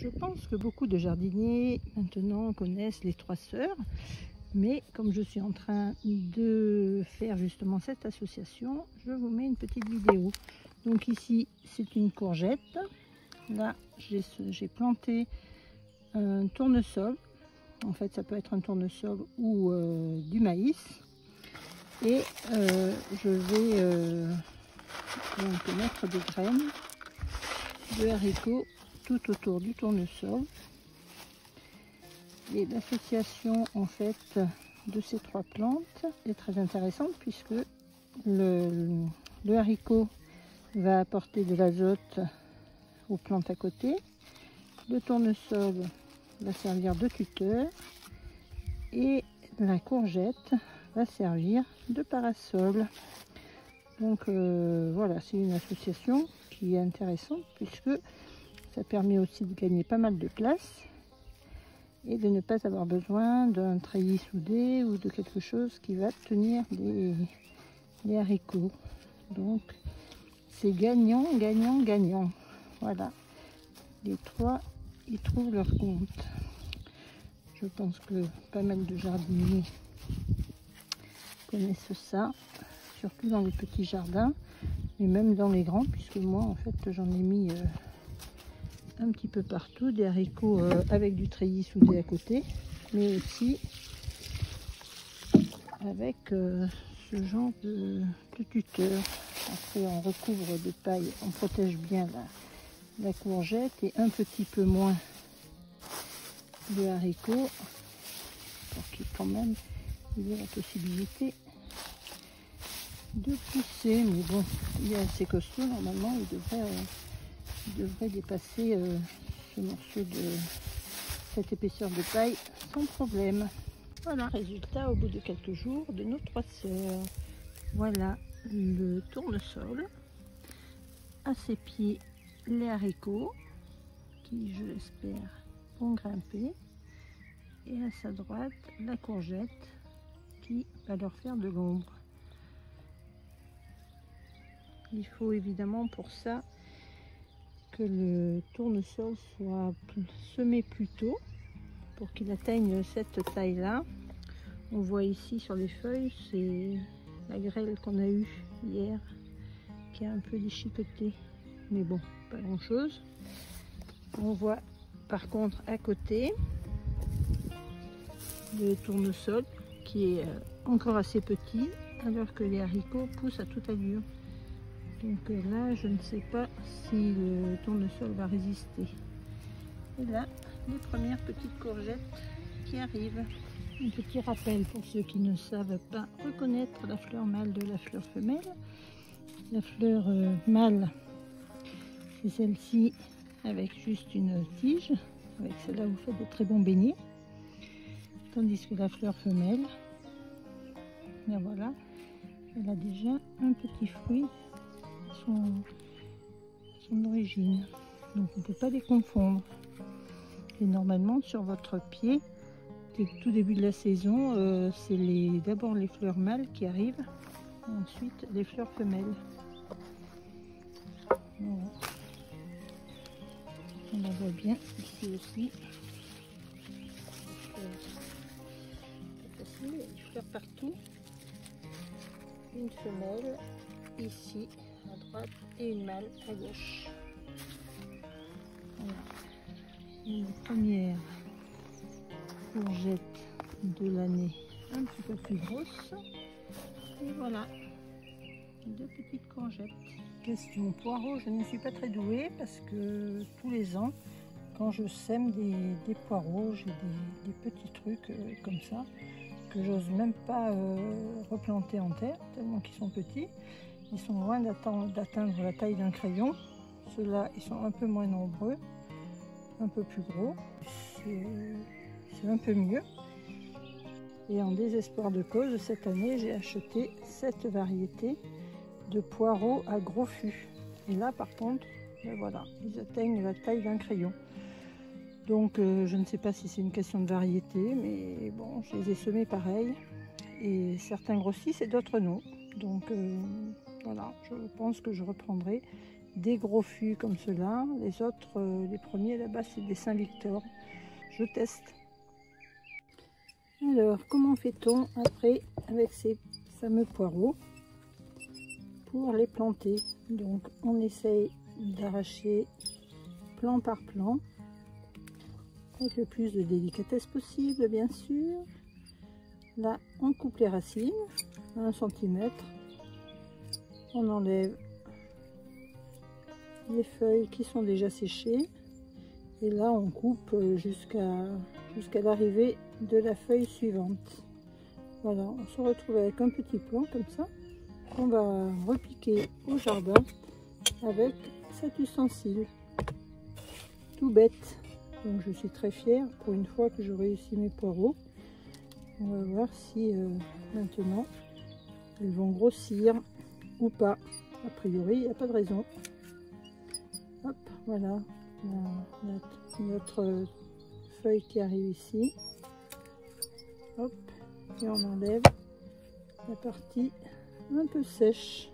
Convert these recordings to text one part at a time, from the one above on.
Je pense que beaucoup de jardiniers maintenant connaissent les trois sœurs, mais comme je suis en train de faire justement cette association, je vous mets une petite vidéo. Donc ici c'est une courgette, là j'ai planté un tournesol, en fait ça peut être un tournesol ou du maïs, et je vais donc mettre des graines de haricots tout autour du tournesol. Et l'association en fait de ces trois plantes est très intéressante puisque le haricot va apporter de l'azote aux plantes à côté, le tournesol va servir de tuteur et la courgette va servir de parasol. Donc voilà, c'est une association qui est intéressante puisque ça permet aussi de gagner pas mal de place et de ne pas avoir besoin d'un treillis soudé ou de quelque chose qui va tenir les haricots. Donc c'est gagnant, gagnant, gagnant. Voilà, les trois ils trouvent leur compte. Je pense que pas mal de jardiniers connaissent ça, surtout dans les petits jardins, et même dans les grands, puisque moi en fait j'en ai mis un petit peu partout, des haricots avec du treillis soudé à côté, mais aussi avec ce genre de tuteur. Après on recouvre de paille, on protège bien la courgette et un petit peu moins de haricots pour qu'il quand même il y ait la possibilité de pousser. Mais bon, il est assez costaud, normalement il devrait dépasser ce morceau de cette épaisseur de paille sans problème. Voilà, résultat au bout de quelques jours de nos trois sœurs. Voilà le tournesol, à ses pieds les haricots qui, je l'espère, vont grimper, et à sa droite la courgette qui va leur faire de l'ombre. Il faut évidemment pour ça que le tournesol soit semé plus tôt pour qu'il atteigne cette taille là. On voit ici sur les feuilles, c'est la grêle qu'on a eue hier qui a un peu déchiqueté, mais bon, pas grand chose. On voit par contre à côté le tournesol qui est encore assez petit alors que les haricots poussent à toute allure. Donc là, je ne sais pas si le tournesol va résister. Et là, les premières petites courgettes qui arrivent. Un petit rappel pour ceux qui ne savent pas reconnaître la fleur mâle de la fleur femelle. La fleur mâle, c'est celle-ci avec juste une tige. Avec celle-là, vous faites de très bons beignets. Tandis que la fleur femelle, ben voilà, elle a déjà un petit fruit son origine, donc on ne peut pas les confondre. Et normalement sur votre pied, au tout début de la saison, c'est d'abord les fleurs mâles qui arrivent et ensuite les fleurs femelles. Voilà. On la voit bien ici aussi. C'est facile, il y a des fleurs partout. Une femelle ici à droite et une mâle à gauche. Voilà. Une première courgette de l'année un petit peu plus grosse. Et voilà, deux petites courgettes. Question poireaux, je ne suis pas très douée parce que tous les ans, quand je sème des poireaux, j'ai des petits trucs comme ça que j'ose même pas replanter en terre, tellement qu'ils sont petits. Ils sont loin d'atteindre la taille d'un crayon. Ceux-là, ils sont un peu moins nombreux, un peu plus gros. C'est un peu mieux. Et en désespoir de cause, cette année, j'ai acheté cette variété de poireaux à gros fût. Et là, par contre, ben voilà, ils atteignent la taille d'un crayon. Donc, je ne sais pas si c'est une question de variété, mais bon, je les ai semés pareil. Et certains grossissent et d'autres non. Donc, voilà, je pense que je reprendrai des gros fûts comme ceux-là. Les autres, les premiers là-bas, c'est des Saint-Victor. Je teste. Alors, comment fait-on après avec ces fameux poireaux pour les planter? Donc, on essaye d'arracher plan par plan avec le plus de délicatesse possible, bien sûr. Là, on coupe les racines à 1 cm. On enlève les feuilles qui sont déjà séchées. Et là, on coupe jusqu'à l'arrivée de la feuille suivante. Voilà, on se retrouve avec un petit plan comme ça qu'on va repiquer au jardin avec cet ustensile. Tout bête. Donc je suis très fière pour une fois que je réussis mes poireaux. On va voir si maintenant ils vont grossir ou pas. A priori, il n'y a pas de raison. Hop, voilà. Notre feuille qui arrive ici. Hop, et on enlève la partie un peu sèche.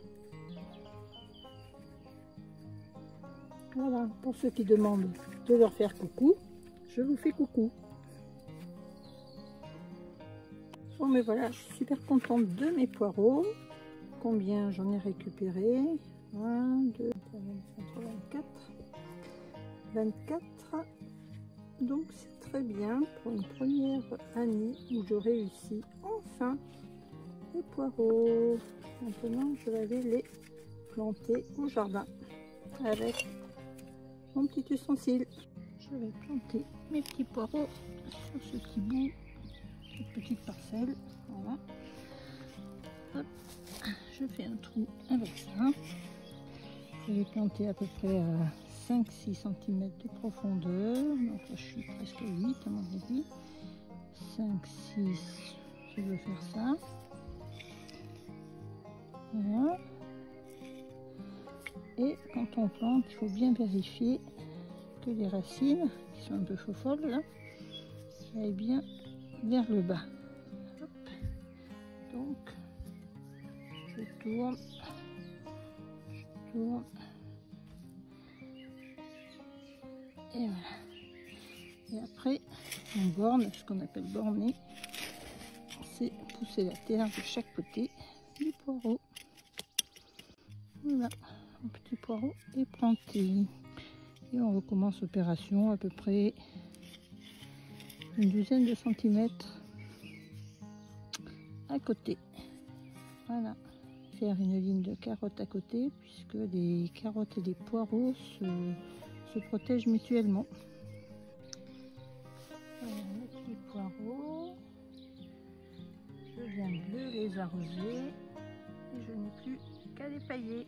Voilà, pour ceux qui demandent de leur faire coucou, je vous fais coucou. Bon, mais voilà, je suis super contente de mes poireaux. Combien j'en ai récupéré? 1, 2, 3, 24. Donc c'est très bien pour une première année où je réussis enfin les poireaux. Maintenant je vais aller les planter au jardin avec mon petit ustensile. Je vais planter mes petits poireaux sur ce petit bout, cette petite parcelle. Voilà. Hop. Je fais un trou avec ça. Je vais planter à peu près à 5-6 cm de profondeur. Donc là, je suis presque à 8 à mon avis. 5-6, je veux faire ça. Voilà. Et quand on plante, il faut bien vérifier que les racines, qui sont un peu folles là, aillent bien vers le bas. Hop. Donc, je tourne. Et voilà. Et après, on borne, ce qu'on appelle borner, c'est pousser la terre de chaque côté du poireau. Voilà, un petit poireau est planté. Et on recommence l'opération à peu près une douzaine de centimètres à côté. Voilà. Faire une ligne de carottes à côté puisque les carottes et les poireaux se protègent mutuellement. Voilà mes petits poireaux. Je viens de les arroser et je n'ai plus qu'à les pailler.